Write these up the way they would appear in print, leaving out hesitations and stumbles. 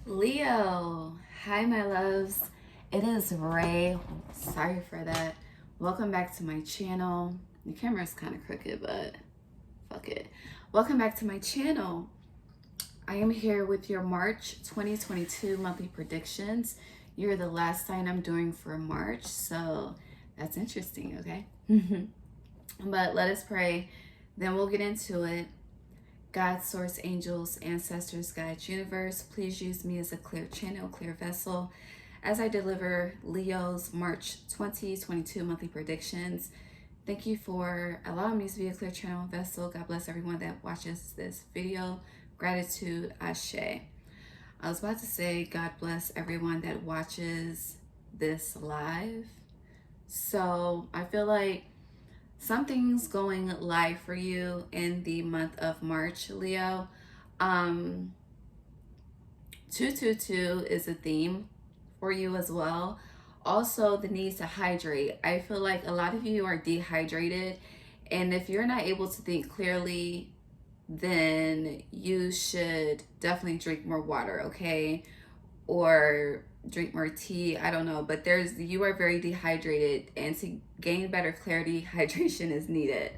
Leo, hi my loves. It is Ray. Sorry for that. Welcome back to my channel. The camera's kind of crooked, but fuck it. Welcome back to my channel. I am here with your March 2022 monthly predictions. You're the last sign I'm doing for March, so that's interesting, okay? But let us pray, then we'll get into it. God, source, angels, ancestors, guides, universe, please use me as a clear channel, clear vessel as I deliver Leo's March 2022 monthly predictions. Thank you for allowing me to be a clear channel vessel. God bless everyone that watches this video. Gratitude, Ashe. I was about to say God bless everyone that watches this live. So I feel like something's going live for you in the month of March, Leo. 222 is a theme for you as well. Also, the need to hydrate. I feel like a lot of you are dehydrated, and if you're not able to think clearly, then you should definitely drink more water, okay? Or drink more tea. I don't know, but you are very dehydrated, and to gain better clarity, hydration is needed.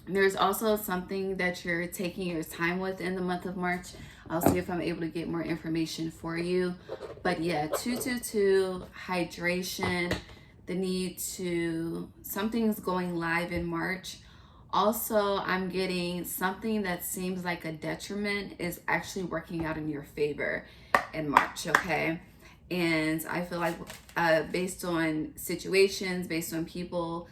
There's also something that you're taking your time with in the month of March. I'll see if I'm able to get more information for you. But yeah, 222, hydration, the need to, something's going live in March. Also, I'm getting something that seems like a detriment is actually working out in your favor in March, okay? And I feel like based on situations, based on people,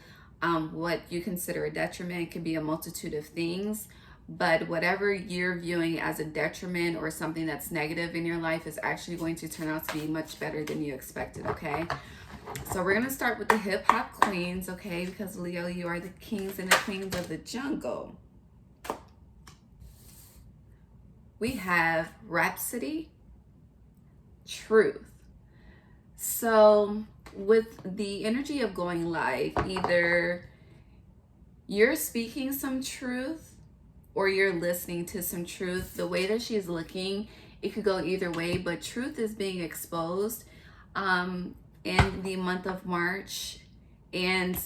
what you consider a detriment could be a multitude of things. But whatever you're viewing as a detriment or something that's negative in your life is actually going to turn out to be much better than you expected, okay? So we're going to start with the hip hop queens, okay? Because Leo, you are the kings and the queens of the jungle. We have Rhapsody, Truth. So with the energy of going live, either you're speaking some truth or you're listening to some truth. The way that she's looking, it could go either way, but truth is being exposed in the month of March. And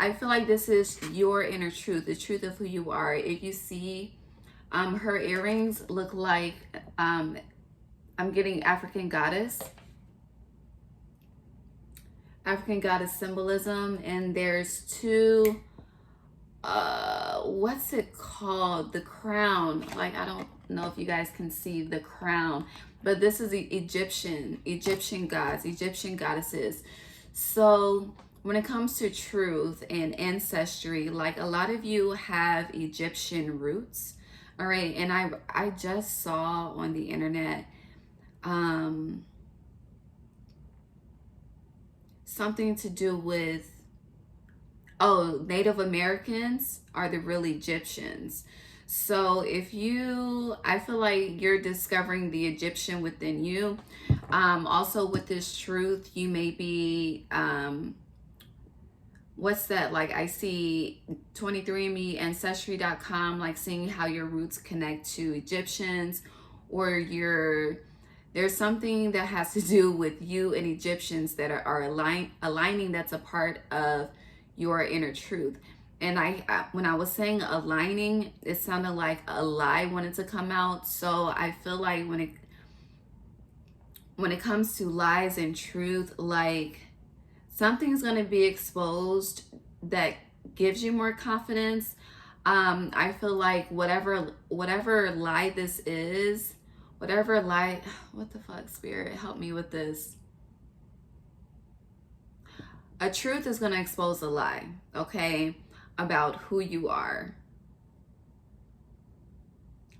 I feel like this is your inner truth, the truth of who you are. If you see her earrings look like, I'm getting African goddess symbolism, and there's two, what's it called? The crown. Like, I don't know if you guys can see the crown, but this is the Egyptian gods, Egyptian goddesses. So when it comes to truth and ancestry, like a lot of you have Egyptian roots, all right? And I just saw on the internet, something to do with, Native Americans are the real Egyptians. So I feel like you're discovering the Egyptian within you. Also with this truth, you may be, what's that? Like, I see 23andMe, Ancestry.com, like seeing how your roots connect to Egyptians, or there's something that has to do with you and Egyptians that are aligning, that's a part of your inner truth. And when I was saying aligning, it sounded like a lie wanted to come out. So I feel like when it comes to lies and truth, like something's going to be exposed that gives you more confidence. I feel like whatever lie this is, what the fuck, Spirit, help me with this. A truth is going to expose a lie, okay, about who you are.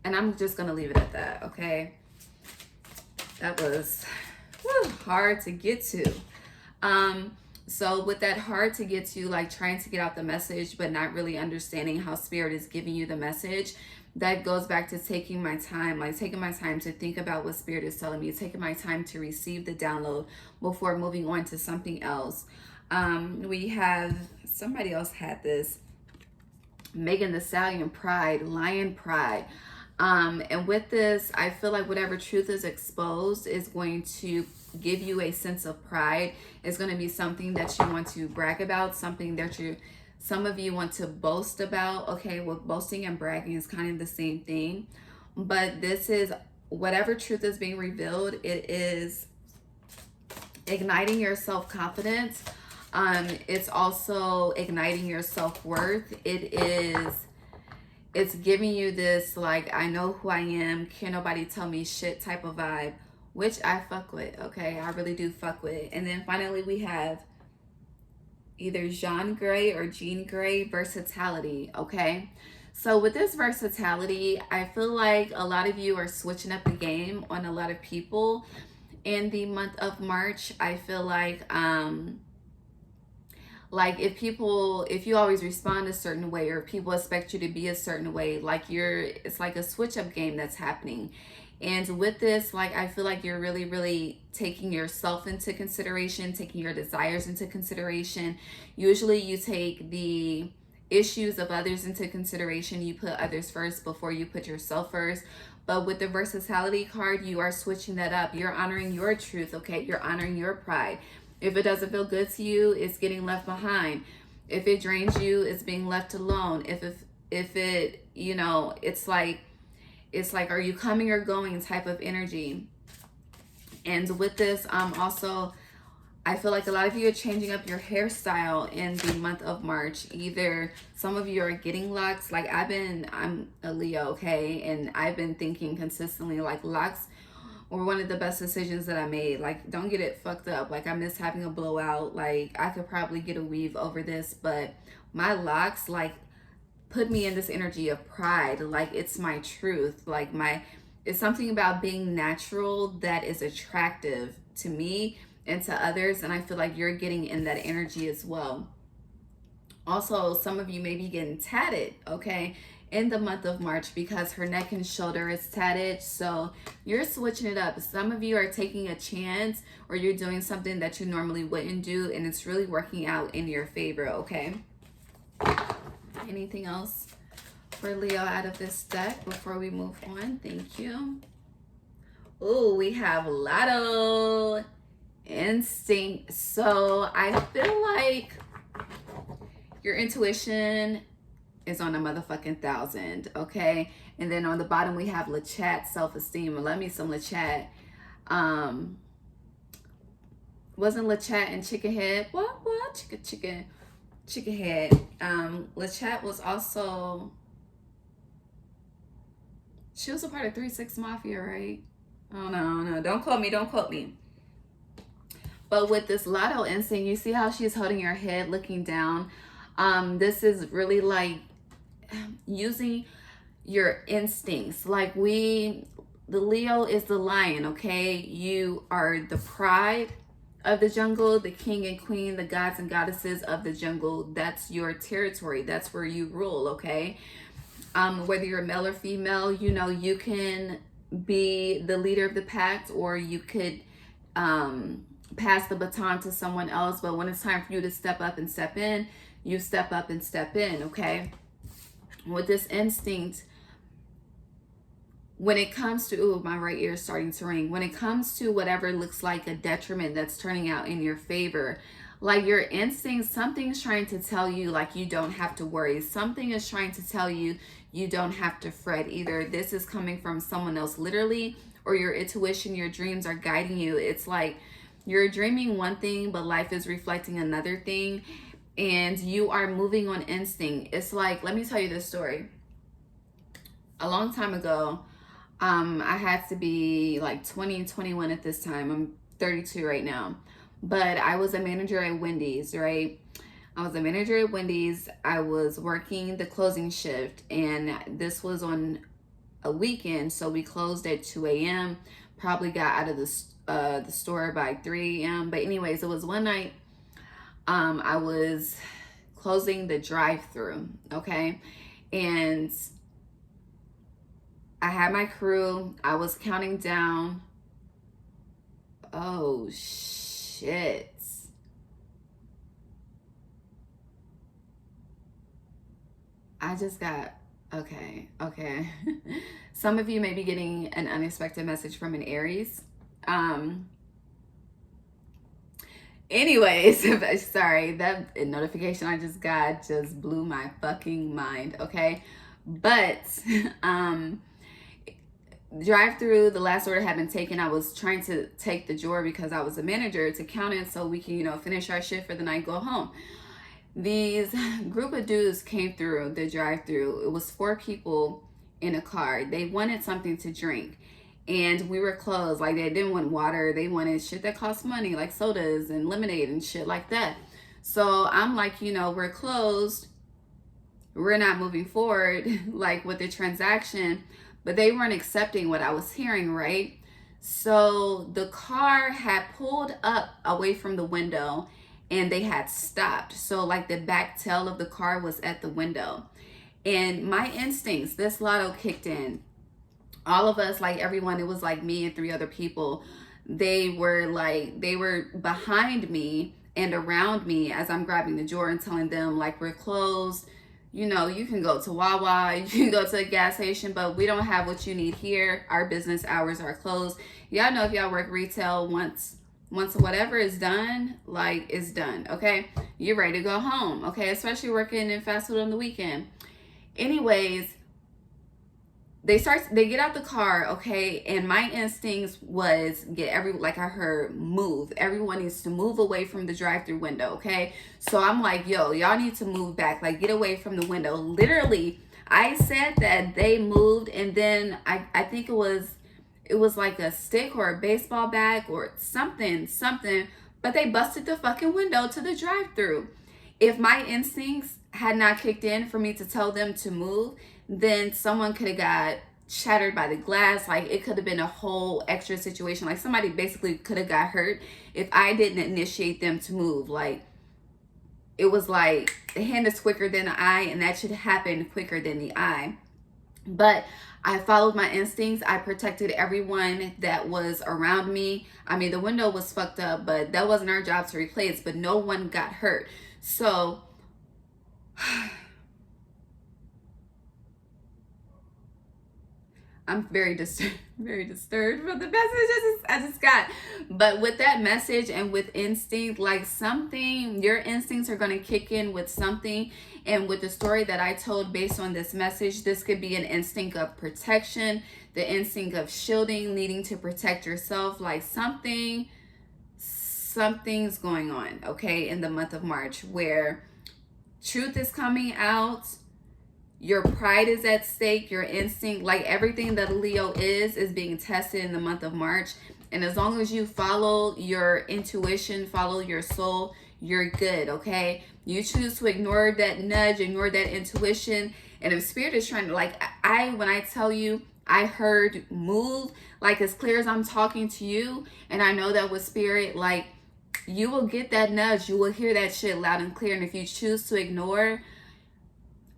And I'm just going to leave it at that, okay? That was hard to get to. So with that hard to get to, like trying to get out the message, but not really understanding how Spirit is giving you the message, that goes back to taking my time to think about what Spirit is telling me, taking my time to receive the download before moving on to something else. We have, somebody else had this, Megan Thee Stallion Pride, Lion Pride. And with this, I feel like whatever truth is exposed is going to give you a sense of pride. It's going to be something that you want to brag about, something that some of you want to boast about. Okay, well, boasting and bragging is kind of the same thing. But this is whatever truth is being revealed, it is igniting your self-confidence. It's also igniting your self-worth. It's giving you this, like, I know who I am, can't nobody tell me shit type of vibe, which I fuck with, okay? I really do fuck with. And then finally we have either Jean Grey or Jean Grey, versatility, okay? So with this versatility, I feel like a lot of you are switching up the game on a lot of people in the month of March. I feel like if you always respond a certain way, or people expect you to be a certain way, it's like a switch up game that's happening. And with this, like, I feel like you're really, really taking yourself into consideration, taking your desires into consideration. Usually you take the issues of others into consideration. You put others first before you put yourself first. But with the versatility card, you are switching that up. You're honoring your truth, okay? You're honoring your pride. If it doesn't feel good to you, it's getting left behind. If it drains you, it's being left alone. If it, it's like, are you coming or going type of energy. And with this, also, I feel like a lot of you are changing up your hairstyle in the month of March. Either some of you are getting locks. Like I'm a Leo, okay? And I've been thinking consistently, like, locks were one of the best decisions that I made. Like, don't get it fucked up. Like, I miss having a blowout. Like, I could probably get a weave over this, but my locks, like, put me in this energy of pride. Like, it's my truth. Like, it's something about being natural that is attractive to me and to others. And I feel like you're getting in that energy as well. Also, some of you may be getting tatted, okay, in the month of March, because her neck and shoulder is tatted. So you're switching it up. Some of you are taking a chance, or you're doing something that you normally wouldn't do, and it's really working out in your favor, okay? Anything else for Leo out of this deck before we move on? Thank you. Oh, we have Lotto Instinct. So I feel like your intuition is on a motherfucking 1,000, okay? And then on the bottom we have LaChat, self-esteem. Love me some LaChat. Wasn't LaChat and Chicken Head? What? Chicken Head. LaChat was also, she was a part of 3-6 Mafia, right? Oh no, don't quote me. But with this Lotto Instinct, you see how she's holding her head, looking down. This is really like using your instincts. Like, the Leo is the lion, okay? You are the pride of the jungle, the king and queen, the gods and goddesses of the jungle. That's your territory. That's where you rule, okay? Whether you're male or female, you can be the leader of the pack, or you could pass the baton to someone else. But when it's time for you to step up and step in, you step up and step in, okay? With this instinct, when it comes to, ooh, my right ear is starting to ring. When it comes to whatever looks like a detriment that's turning out in your favor, like your instinct, something's trying to tell you, like, you don't have to worry. Something is trying to tell you you don't have to fret. Either this is coming from someone else literally, or your intuition, your dreams are guiding you. It's like you're dreaming one thing, but life is reflecting another thing, and you are moving on instinct. It's like, let me tell you this story. A long time ago, I had to be like 20, 21 at this time. I'm 32 right now. But I was a manager at Wendy's, right? I was a manager at Wendy's. I was working the closing shift, and this was on a weekend, so we closed at 2 a.m. Probably got out of the store by 3 a.m. But anyways, it was one night. I was closing the drive-through, okay? And I had my crew. I was counting down. Oh, shit. I just got Okay, okay. Some of you may be getting an unexpected message from an Aries. Anyways, sorry, that notification I just got just blew my fucking mind, okay? But drive through, the last order had been taken. I was trying to take the drawer because I was a manager to count it so we can, finish our shift for the night, go home. These group of dudes came through the drive-through. It was 4 people in a car. They wanted something to drink, and we were closed. Like, they didn't want water. They wanted shit that costs money, like sodas and lemonade and shit like that. So I'm like, we're closed. We're not moving forward, like, with the transaction. But they weren't accepting what I was hearing, right? So the car had pulled up away from the window, and they had stopped. So like the back tail of the car was at the window. And my instincts, this lotto kicked in. All of us, like everyone, it was like me and 3 other people. They were behind me and around me as I'm grabbing the drawer and telling them, like, we're closed. You can go to Wawa, you can go to a gas station, but we don't have what you need here. Our business hours are closed. Y'all know if y'all work retail, once whatever is done, like, it's done, okay? You're ready to go home, okay? Especially working in fast food on the weekend. Anyways, they get out the car, okay? And my instincts was I heard move. Everyone needs to move away from the drive-through window, okay? So I'm like, yo, y'all need to move back, like, get away from the window. Literally, I said that, they moved, and then I think it was like a stick or a baseball bat or something, but they busted the fucking window to the drive-through. If my instincts had not kicked in for me to tell them to move, then someone could have got shattered by the glass. Like, it could have been a whole extra situation. Like, somebody basically could have got hurt if I didn't initiate them to move. Like, it was like the hand is quicker than the eye, and that should happen quicker than the eye. But I followed my instincts. I protected everyone that was around me. I mean, the window was fucked up, but that wasn't our job to replace, but no one got hurt. So I'm very disturbed from the message I just got. But with that message and with instinct, like, something, your instincts are going to kick in with something. And with the story that I told based on this message, this could be an instinct of protection, the instinct of shielding, needing to protect yourself. Like, something's going on, okay, in the month of March, where truth is coming out. Your pride is at stake, your instinct, like everything that a Leo is being tested in the month of March. And as long as you follow your intuition, follow your soul, you're good, okay? You choose to ignore that nudge, ignore that intuition. And if spirit is trying to, like, when I tell you, I heard move, like, as clear as I'm talking to you, and I know that with spirit, like, you will get that nudge, you will hear that shit loud and clear. And if you choose to ignore,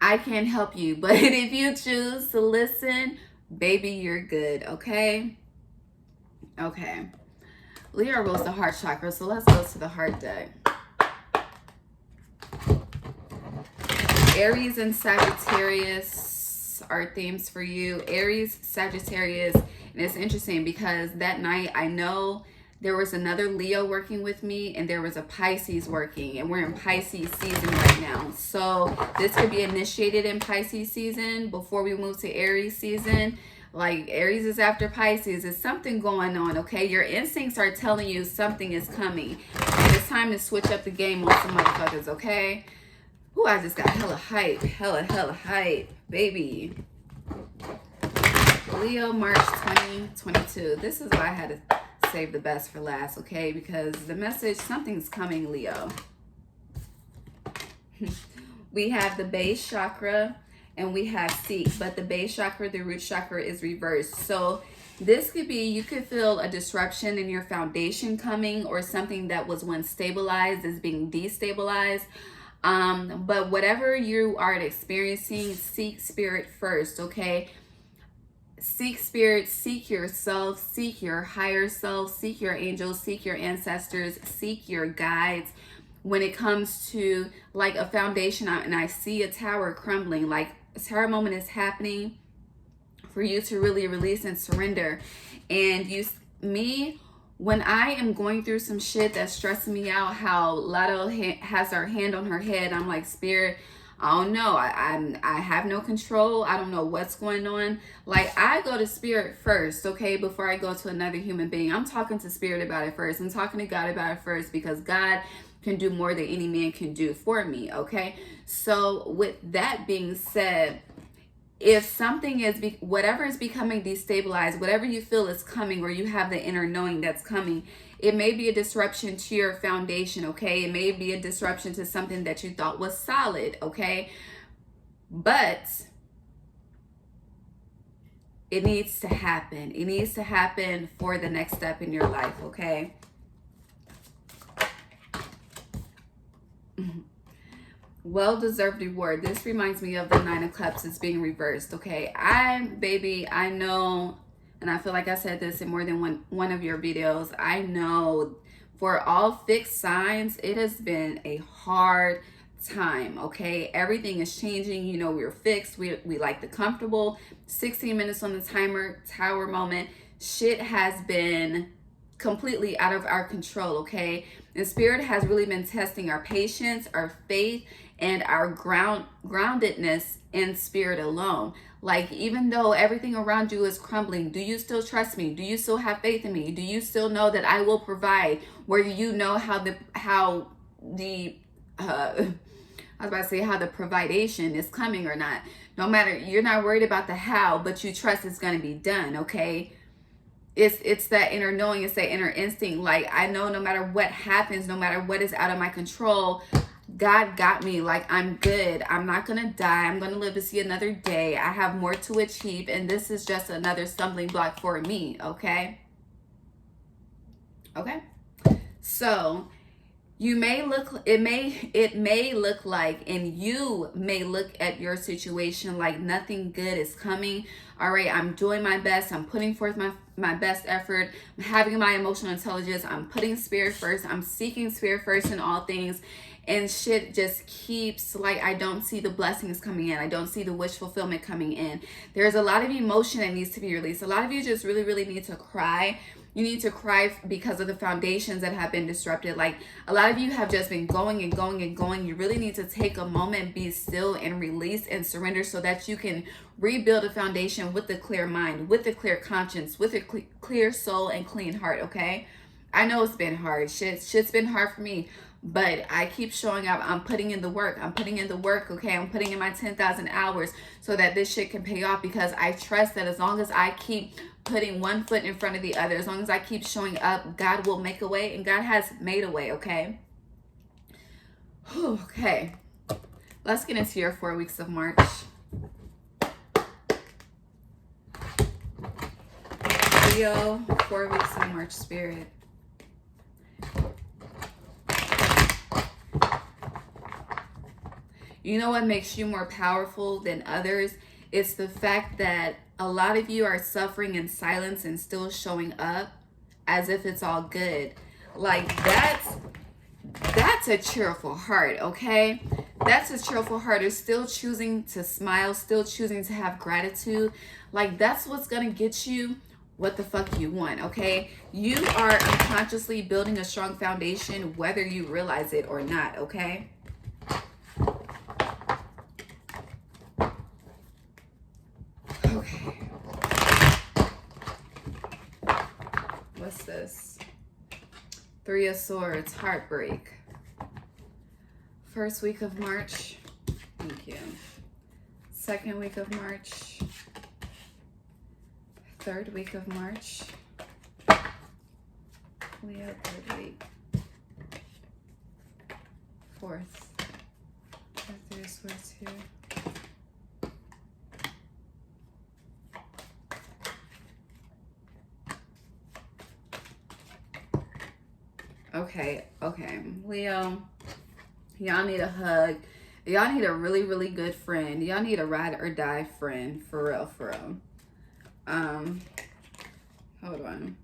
I can't help you. But if you choose to listen, baby, you're good, okay? Okay. Leo rules the heart chakra, so let's go to the heart deck. Aries and Sagittarius are themes for you. Aries, Sagittarius, and it's interesting because that night I know there was another Leo working with me, and there was a Pisces working, and we're in Pisces season right now. So this could be initiated in Pisces season before we move to Aries season. Like, Aries is after Pisces. There's something going on, okay? Your instincts are telling you something is coming, and it's time to switch up the game on some motherfuckers, okay? Ooh, I just got hella hype, hella hype, baby. Leo, March 2022. This is why I had to save the best for last, okay? Because the message, something's coming, Leo. We have the base chakra and we have seek, but the base chakra, the root chakra, is reversed. So this could be, you could feel a disruption in your foundation coming, or something that was once stabilized is being destabilized. But whatever you are experiencing, seek spirit first, okay? Seek spirit, seek yourself, seek your higher self, seek your angels, seek your ancestors, seek your guides. When it comes to, like, a foundation, and I see a tower crumbling, like tower moment is happening for you to really release and surrender. And when I am going through some shit that's stressing me out, how Lotto has her hand on her head, I'm like, Spirit, I don't know. I have no control. I don't know what's going on. Like, I go to Spirit first, okay, before I go to another human being. I'm talking to Spirit about it first. I'm talking to God about it first, because God can do more than any man can do for me, okay? So with that being said, if something is, whatever is becoming destabilized, whatever you feel is coming, or you have the inner knowing that's coming, it may be a disruption to your foundation, okay? It may be a disruption to something that you thought was solid, okay? But it needs to happen. It needs to happen for the next step in your life, okay? Well-deserved reward. This reminds me of the Nine of Cups. It's being reversed, okay? I know, and I feel like I said this in more than one of your videos, I know for all fixed signs, it has been a hard time, okay? Everything is changing. You know, we're fixed. We like the comfortable. 16 minutes on the timer, tower moment. Shit has been completely out of our control, okay? And Spirit has really been testing our patience, our faith, and our groundedness in Spirit alone. Like, even though everything around you is crumbling, do you still trust me? Do you still have faith in me? Do you still know that I will provide? Where you know how the providation is coming or not. No matter, you're not worried about the how, but you trust it's going to be done, okay? It's that inner knowing, it's that inner instinct. Like, I know no matter what happens, no matter what is out of my control, God got me. Like, I'm good. I'm not going to die. I'm going to live to see another day. I have more to achieve, and this is just another stumbling block for me, okay? Okay? So, it may look like, and you may look at your situation like nothing good is coming. All right, I'm doing my best. I'm putting forth my best effort. I'm having my emotional intelligence. I'm putting Spirit first. I'm seeking Spirit first in all things. And shit just keeps, like, I don't see the blessings coming in. I don't see the wish fulfillment coming in. There's a lot of emotion that needs to be released. A lot of you just really, really need to cry. You need to cry because of the foundations that have been disrupted. Like, a lot of you have just been going and going and going. You really need to take a moment, be still, and release and surrender so that you can rebuild a foundation with a clear mind, with a clear conscience, with a clear soul and clean heart, okay? I know it's been hard. Shit's been hard for me. But I keep showing up. I'm putting in the work. I'm putting in the work, okay? I'm putting in my 10,000 hours so that this shit can pay off, because I trust that as long as I keep putting one foot in front of the other, as long as I keep showing up, God will make a way, and God has made a way, okay? Okay. Let's get into your 4 weeks of March. Leo, 4 weeks of March, Spirit. You know what makes you more powerful than others? It's the fact that a lot of you are suffering in silence and still showing up as if it's all good. Like, that's a cheerful heart, okay? That's a cheerful heart. Is still choosing to smile, still choosing to have gratitude. Like, that's what's gonna get you what the fuck you want, okay? You are unconsciously building a strong foundation, whether you realize it or not, okay? Okay. What's this? 3 of Swords, heartbreak. First week of March. Thank you. Second week of March. Third week of March. Leo, third week. Fourth. 3 of Swords here. Okay, Leo, y'all need a hug. Y'all need a really, really good friend. Y'all need a ride or die friend, for real, for real. Hold on.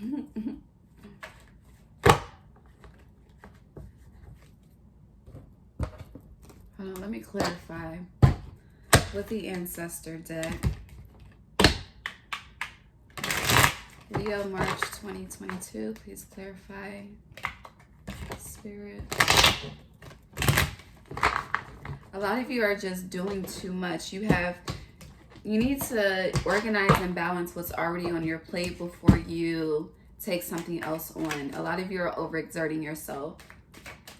Hold on, let me clarify with the ancestor deck. Leo, March 2022. Please clarify. Spirit. A lot of you are just doing too much. You need to organize and balance what's already on your plate before you take something else on. A lot of you are overexerting yourself.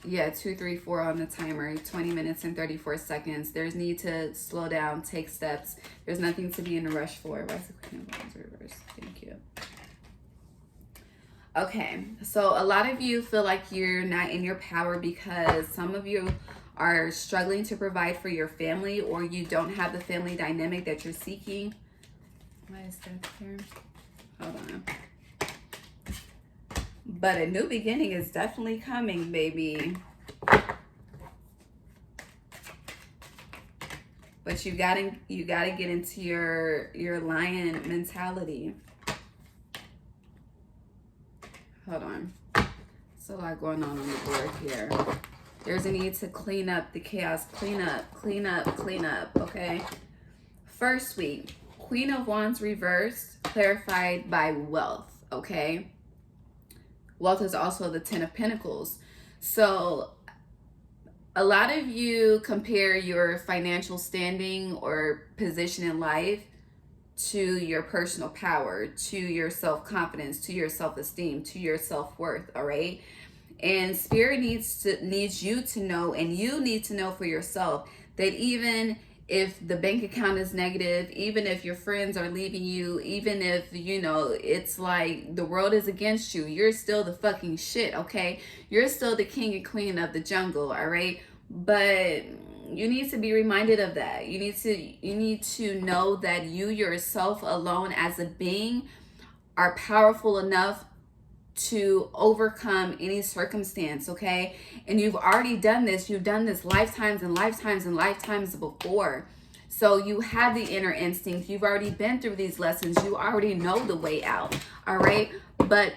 Yeah, 2, 3, 4 on the timer, 20 minutes and 34 seconds. There's need to slow down, take steps. There's nothing to be in a rush for. Why is the Queen of Wands reversed? Thank you. Okay, so a lot of you feel like you're not in your power because some of you are struggling to provide for your family, or you don't have the family dynamic that you're seeking. Why is that here? Hold on. But a new beginning is definitely coming, baby. But you gotta get into your lion mentality. Hold on. There's a lot going on the board here. There's a need to clean up the chaos. Clean up, okay? First week, Queen of Wands reversed, clarified by wealth, okay? Wealth is also the 10 of Pentacles. So a lot of you compare your financial standing or position in life to your personal power, to your self-confidence, to your self-esteem, to your self-worth, all right? And Spirit needs you to know, and you need to know for yourself, that even if the bank account is negative, even if your friends are leaving you, even if, you know, it's like the world is against you, you're still the fucking shit, okay? You're still the king and queen of the jungle, all right? But you need to be reminded of that. You need to know that you yourself alone as a being are powerful enough to overcome any circumstance, okay? And you've already done this. You've done this lifetimes and lifetimes and lifetimes before. So you have the inner instinct. You've already been through these lessons. You already know the way out, all right? But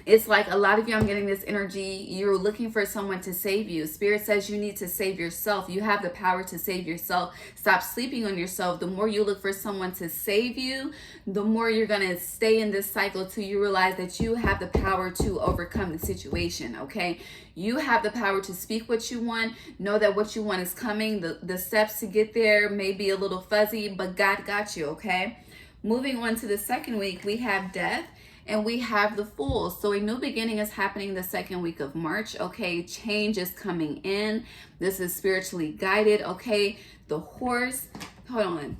it's like a lot of you, I'm getting this energy, you're looking for someone to save you. Spirit says you need to save yourself. You have the power to save yourself. Stop sleeping on yourself. The more you look for someone to save you, the more you're going to stay in this cycle till you realize that you have the power to overcome the situation, okay? You have the power to speak what you want. Know that what you want is coming. The steps to get there may be a little fuzzy, but God got you, okay? Moving on to the second week, we have Death. And we have the Fool. So a new beginning is happening the second week of March, okay? Change is coming in. This is spiritually guided, okay? The Horse, hold on.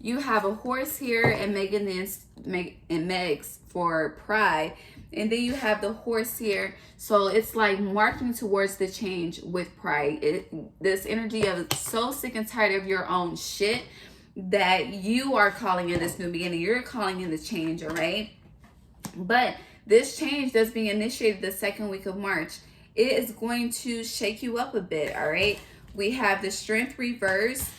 You have a horse here and Meg's for Pride. And then you have the horse here. So it's like marking towards the change with Pride. This energy of so sick and tired of your own shit that you are calling in this new beginning. You're calling in the change, all right? But this change that's being initiated the second week of March, it is going to shake you up a bit, all right? We have the Strength reverse,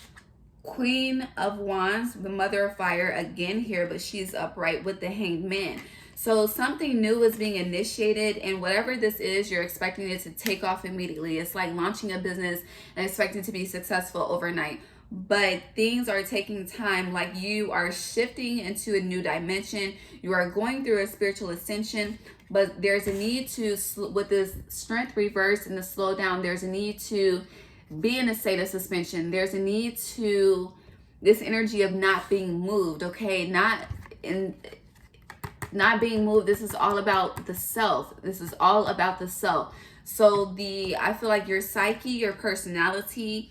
Queen of Wands, the Mother of Fire again here, but she's upright with the Hanged Man. So something new is being initiated, and whatever this is, you're expecting it to take off immediately. It's like launching a business and expecting to be successful overnight. But things are taking time, like you are shifting into a new dimension. You are going through a spiritual ascension, but there's a need to, with this Strength reverse and the slow down, there's a need to be in a state of suspension. There's a need to, this energy of not being moved, okay? Not being moved. This is all about the self. This is all about the self. So I feel like your psyche, your personality,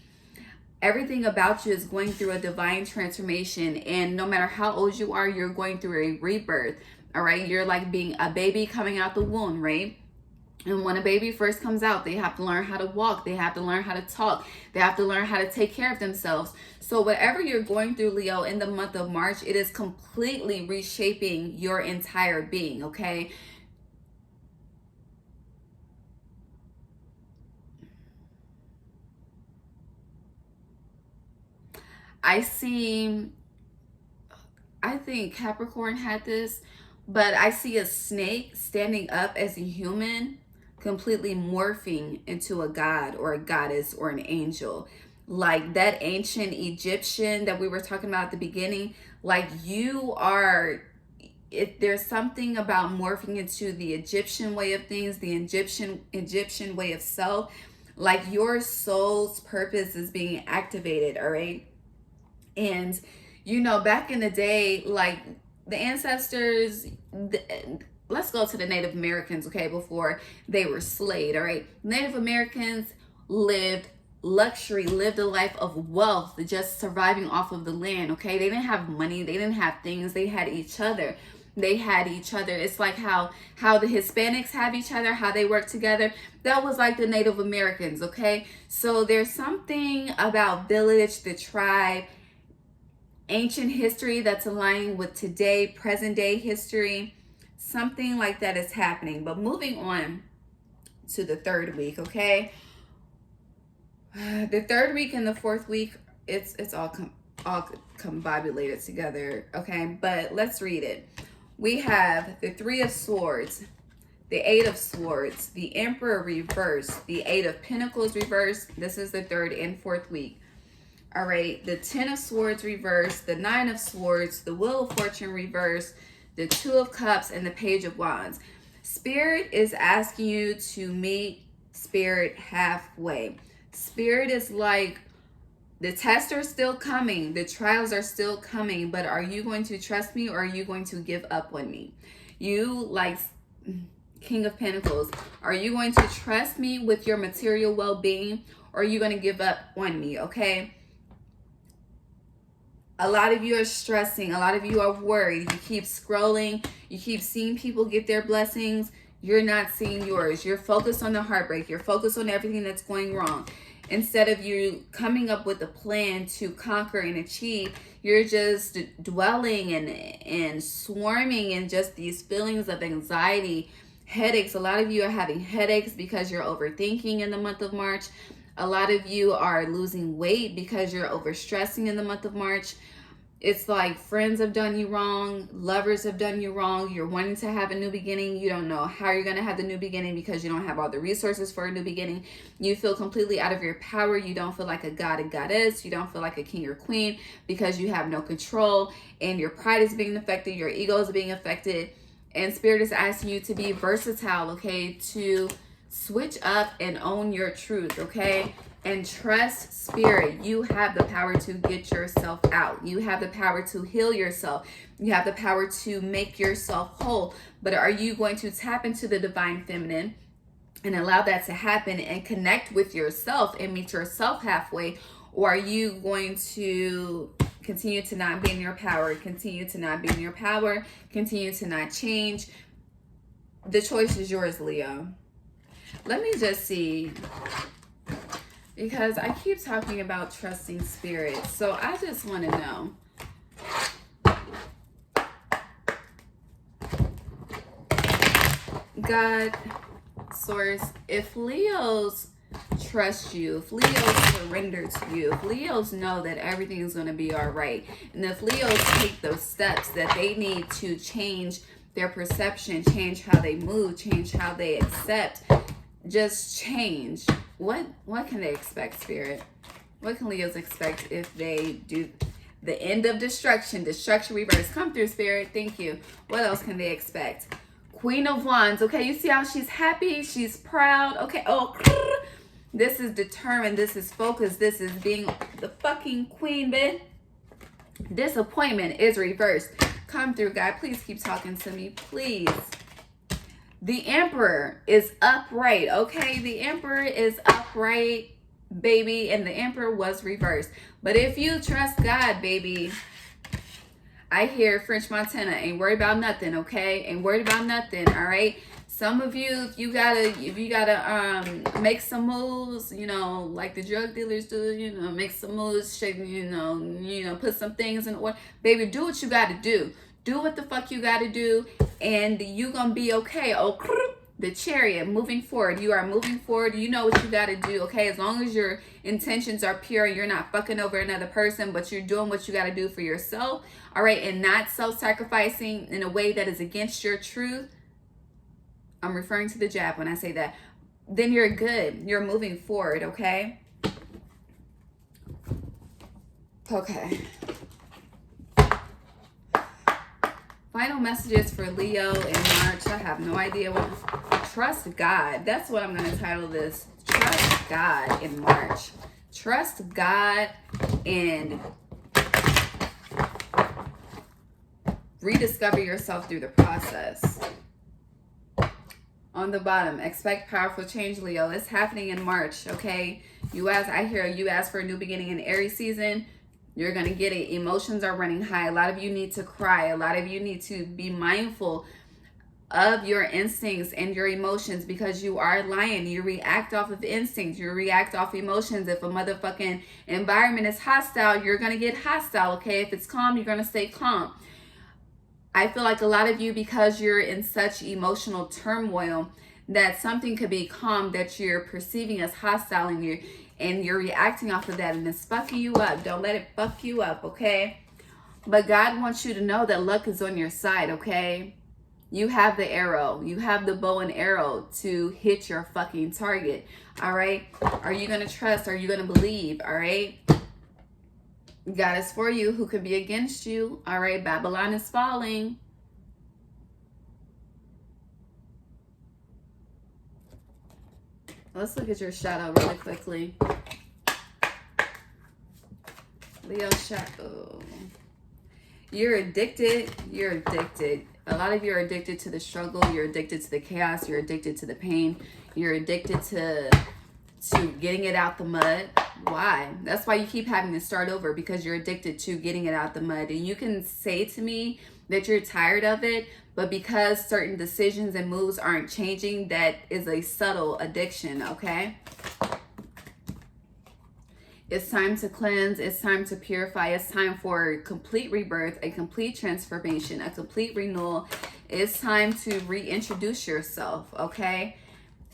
everything about you is going through a divine transformation. And no matter how old you are, you're going through a rebirth, all right? You're like being a baby coming out the womb, right? And when a baby first comes out, they have to learn how to walk. They have to learn how to talk. They have to learn how to take care of themselves. So whatever you're going through, Leo, in the month of March, it is completely reshaping your entire being, okay? I think Capricorn had this, but I see a snake standing up as a human, completely morphing into a god or a goddess or an angel. Like that ancient Egyptian that we were talking about at the beginning, like you are, there's something about morphing into the Egyptian way of things, the Egyptian way of self. Like your soul's purpose is being activated, all right? And you know, back in the day, like the ancestors, let's go to the Native Americans, okay, before they were slayed, all right? Native Americans lived luxury, lived a life of wealth, just surviving off of the land, okay? They didn't have money, they didn't have things, they had each other. They had each other. It's like how the Hispanics have each other, how they work together. That was like the Native Americans, okay? So there's something about village, the tribe, ancient history that's aligning with today, present day history. Something like that is happening. But moving on to the third week, okay? The third week and the fourth week, it's all combobulated together, okay? But let's read it. We have the Three of Swords, the Eight of Swords, the Emperor reversed, the Eight of Pentacles reversed. This is the third and fourth week. All right, the Ten of Swords reversed, the Nine of Swords, the Wheel of Fortune reversed, the Two of Cups, and the Page of Wands. Spirit is asking you to meet Spirit halfway. Spirit is like, the tests are still coming, the trials are still coming, but are you going to trust me or are you going to give up on me? You, like King of Pentacles, are you going to trust me with your material well-being or are you going to give up on me, okay? A lot of you are stressing. A lot of you are worried. You keep scrolling. You keep seeing people get their blessings. You're not seeing yours. You're focused on the heartbreak. You're focused on everything that's going wrong. Instead of you coming up with a plan to conquer and achieve, you're just dwelling and swarming in just these feelings of anxiety, headaches. A lot of you are having headaches because you're overthinking in the month of March. A lot of you are losing weight because you're overstressing in the month of March. It's like friends have done you wrong, lovers have done you wrong. You're wanting to have a new beginning. You don't know how you're going to have the new beginning because you don't have all the resources for a new beginning. You feel completely out of your power. You don't feel like a god and goddess. You don't feel like a king or queen because you have no control and your pride is being affected. Your ego is being affected. And Spirit is asking you to be versatile, okay? To switch up and own your truth, okay? And trust Spirit. You have the power to get yourself out. You have the power to heal yourself. You have the power to make yourself whole. But are you going to tap into the divine feminine and allow that to happen and connect with yourself and meet yourself halfway? Or are you going to continue to not be in your power, continue to not be in your power, continue to not change? The choice is yours, Leo. Let me just see, because I keep talking about trusting Spirit. So I just want to know. God, Source, if Leos trust you, if Leos surrender to you, if Leos know that everything is going to be all right, and if Leos take those steps that they need to change their perception, change how they move, change how they accept, just change. What can they expect, Spirit? What can Leos expect if they do the end of destruction reverse? Come through, Spirit. Thank you. What else can they expect? Queen of Wands. Okay, you see how she's happy? She's proud. Okay, oh, this is determined. This is focused. This is being the fucking queen, bitch. Disappointment is reversed. Come through, God. Please keep talking to me, please. The Emperor is upright, okay? The Emperor is upright, baby, and the Emperor was reversed. But if you trust God, baby, I hear French Montana, ain't worried about nothing, okay? Ain't worried about nothing, all right? Some of you, if you gotta make some moves, you know, like the drug dealers do, you know, make some moves, shake, you know, put some things in order. Baby, do what you gotta do. Do what the fuck you gotta do, and you gonna be okay. Oh, The Chariot, moving forward. You are moving forward. You know what you got to do, okay? As long as your intentions are pure, you're not fucking over another person, but you're doing what you got to do for yourself, all right? And not self-sacrificing in a way that is against your truth. I'm referring to the jab when I say that. Then you're good. You're moving forward, okay? Okay. Final messages for Leo in March. I have no idea what. Trust God. That's what I'm going to title this. Trust God in March. Trust God and rediscover yourself through the process. On the bottom, expect powerful change, Leo. It's happening in March, okay? I hear you ask for a new beginning in Aries season. You're going to get it. Emotions are running high. A lot of you need to cry. A lot of you need to be mindful of your instincts and your emotions, because you are lying. You react off of instincts. You react off emotions. If a motherfucking environment is hostile, you're going to get hostile, okay? If it's calm, you're going to stay calm. I feel like a lot of you, because you're in such emotional turmoil, that something could be calm that you're perceiving as hostile, and you're reacting off of that, and it's fucking you up. Don't let it fuck you up, okay? But God wants you to know that luck is on your side, okay? You have the arrow. You have the bow and arrow to hit your fucking target, all right? Are you going to trust? Are you going to believe, all right? God is for you. Who could be against you, all right? Babylon is falling. Let's look at your shadow really quickly. Leo shadow. You're addicted. You're addicted. A lot of you are addicted to the struggle. You're addicted to the chaos. You're addicted to the pain. You're addicted to getting it out the mud. Why? That's why you keep having to start over, because you're addicted to getting it out the mud. And you can say to me that you're tired of it, but because certain decisions and moves aren't changing, that is a subtle addiction, okay? It's time to cleanse. It's time to purify. It's time for complete rebirth, a complete transformation, a complete renewal. It's time to reintroduce yourself, okay?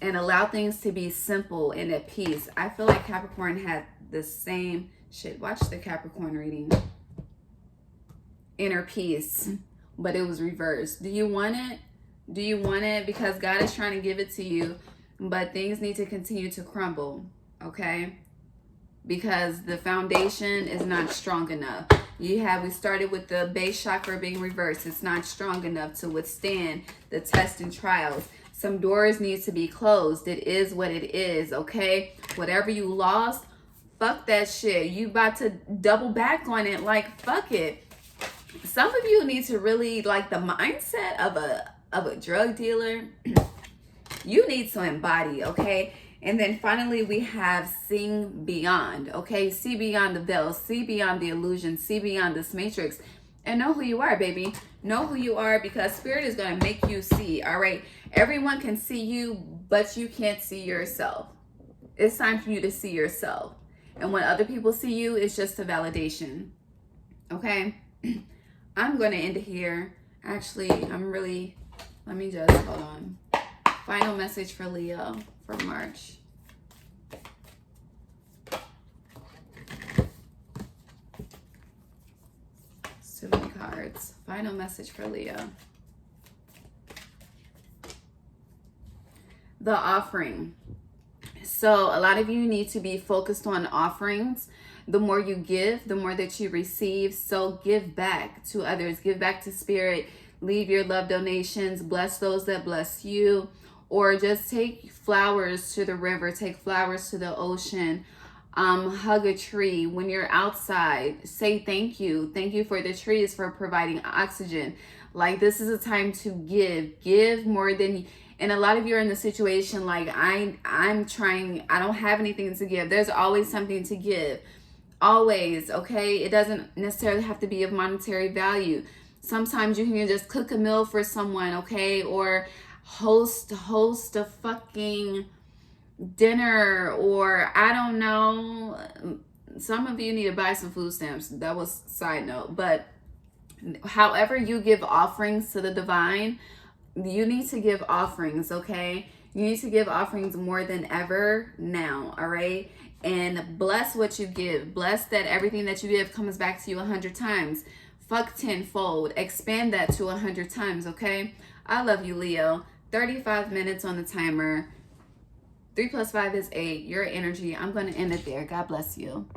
And allow things to be simple and at peace. I feel like Capricorn had the same shit. Watch the Capricorn reading. Inner peace, but it was reversed. Do you want it? Do you want it? Because God is trying to give it to you, but things need to continue to crumble, okay? Because the foundation is not strong enough. We started with the base chakra being reversed. It's not strong enough to withstand the tests and trials. Some doors need to be closed. It is what it is, okay? Whatever you lost, fuck that shit. You about to double back on it, like, fuck it. Some of you need to really, like, the mindset of a drug dealer, you need to embody, okay? And then finally, we have seeing beyond, okay? See beyond the veil, see beyond the illusion, see beyond this matrix, and know who you are, baby. Know who you are, because Spirit is going to make you see, all right? Everyone can see you, but you can't see yourself. It's time for you to see yourself. And when other people see you, it's just a validation, okay? I'm going to end it here. Actually, let me just, hold on. Final message for Leo for March. So many cards. Final message for Leo. The offering. So a lot of you need to be focused on offerings. The more you give, the more that you receive. So give back to others. Give back to Spirit. Leave your love donations. Bless those that bless you. Or just take flowers to the river. Take flowers to the ocean. Hug a tree. When you're outside, say thank you. Thank you for the trees for providing oxygen. Like, this is a time to give. Give more than... And a lot of you are in the situation like, I'm trying, I don't have anything to give. There's always something to give. Always, okay? It doesn't necessarily have to be of monetary value. Sometimes you can just cook a meal for someone, okay? Or host a fucking dinner, or I don't know. Some of you need to buy some food stamps. That was side note. But however you give offerings to the divine, You need to give offerings, okay? You need to give offerings more than ever now, all right? And bless what you give. Bless that everything that you give comes back to you 100 times. Fuck tenfold. Expand that to 100 times, okay? I love you, Leo. 35 minutes on the timer. 3 + 5 is 8. Your energy. I'm going to end it there. God bless you.